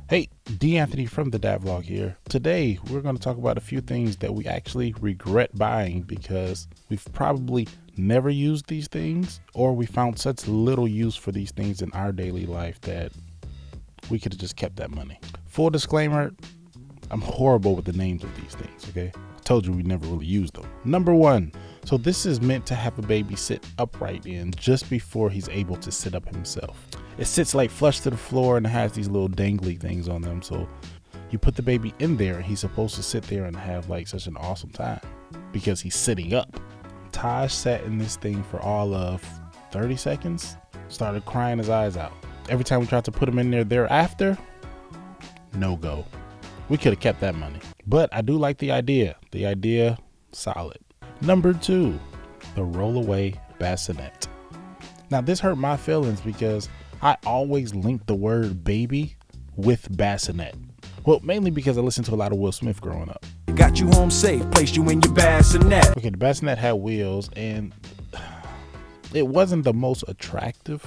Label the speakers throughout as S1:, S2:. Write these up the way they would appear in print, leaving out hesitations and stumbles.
S1: Hey, D. Anthony from the Dad Vlog here. Today, we're going to talk about a few things that we actually regret buying because we've probably never used these things, or we found such little use for these things in our daily life that we could have just kept that money. Full disclaimer, I'm horrible with the names of these things, okay? I told you we never really used them. Number one, so this is meant to have a baby sit upright in just before he's able to sit up himself. It sits like flush to the floor and has these little dangly things on them. So you put the baby in there and he's supposed to sit there and have like such an awesome time because he's sitting up. Taj sat in this thing for all of 30 seconds, started crying his eyes out. Every time we tried to put him in there thereafter, no go. We could have kept that money, but I do like the idea. The idea, solid. Number two, the rollaway bassinet. Now this hurt my feelings because I always link the word baby with bassinet. Well, mainly because I listened to a lot of Will Smith growing up.
S2: Got you home safe, placed you in your bassinet.
S1: Okay, the bassinet had wheels and it wasn't the most attractive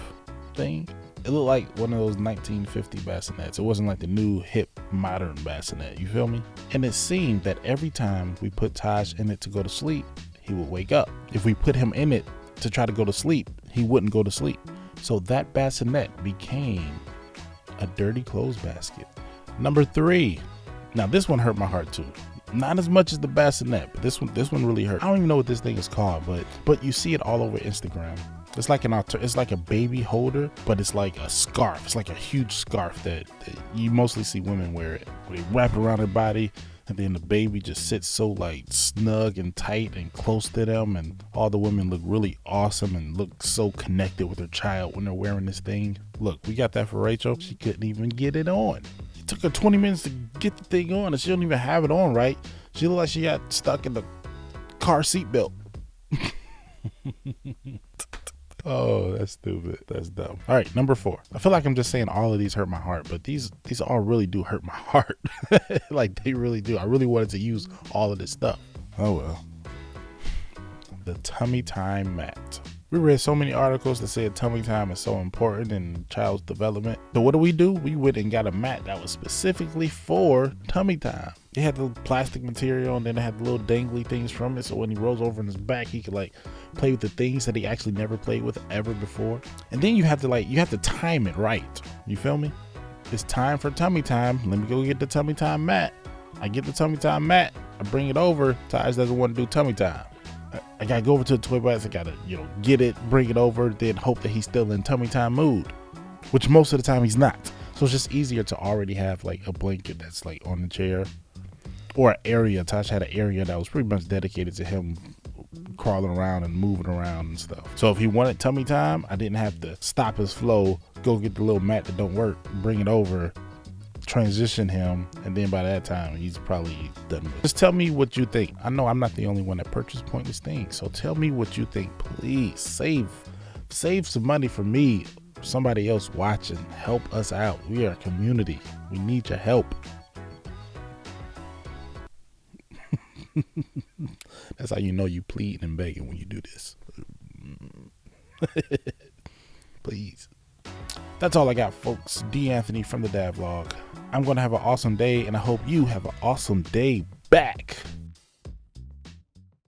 S1: thing. It looked like one of those 1950 bassinets. It wasn't like the new hip modern bassinet, you feel me? And it seemed that every time we put Taj in it to go to sleep, he would wake up. If we put him in it to try to go to sleep, he wouldn't go to sleep. So that bassinet became a dirty clothes basket. Number three, now this one hurt my heart too. Not as much as the bassinet, but this one really hurt. I don't even know what this thing is called, but you see it all over Instagram. It's like it's like a baby holder, but it's like a scarf. It's like a huge scarf that you mostly see women wear it. Where they wrap it around their body, and then the baby just sits so like snug and tight and close to them, and all the women look really awesome and look so connected with their child when they're wearing this thing. Look, we got that for Rachel. She couldn't even get it on. It took her 20 minutes to get the thing on, and she don't even have it on right. She looked like she got stuck in the car seat belt. Oh, that's stupid. That's dumb. All right, number four. I feel like I'm just saying all of these hurt my heart, but these all really do hurt my heart. Like they really do. I really wanted to use all of this stuff. Oh well. The tummy time mat. We read so many articles that said tummy time is so important in child's development. So what do? We went and got a mat that was specifically for tummy time. It had the plastic material and then it had the little dangly things from it. So when he rolls over on his back, he could like play with the things that he actually never played with ever before. And then you have to time it right. You feel me? It's time for tummy time. Let me go get the tummy time mat. I get the tummy time mat. I bring it over. Taj doesn't want to do tummy time. I gotta go over to the toy box. I gotta, get it, bring it over, then hope that he's still in tummy time mood, which most of the time he's not. So it's just easier to already have like a blanket that's like on the chair or an area. Tosh had an area that was pretty much dedicated to him crawling around and moving around and stuff. So if he wanted tummy time, I didn't have to stop his flow, go get the little mat that don't work, bring it over, transition him, and then by that time he's probably done with it. Just tell me what you think. I know I'm not the only one that purchased pointless things, so tell me what you think. Please save some money for me, somebody else watching. Help us out. We are a community. We need your help. That's how you know you pleading and begging when you do this. Please. That's all I got, folks. D. Anthony from the Dad Vlog. I'm going to have an awesome day, and I hope you have an awesome day back.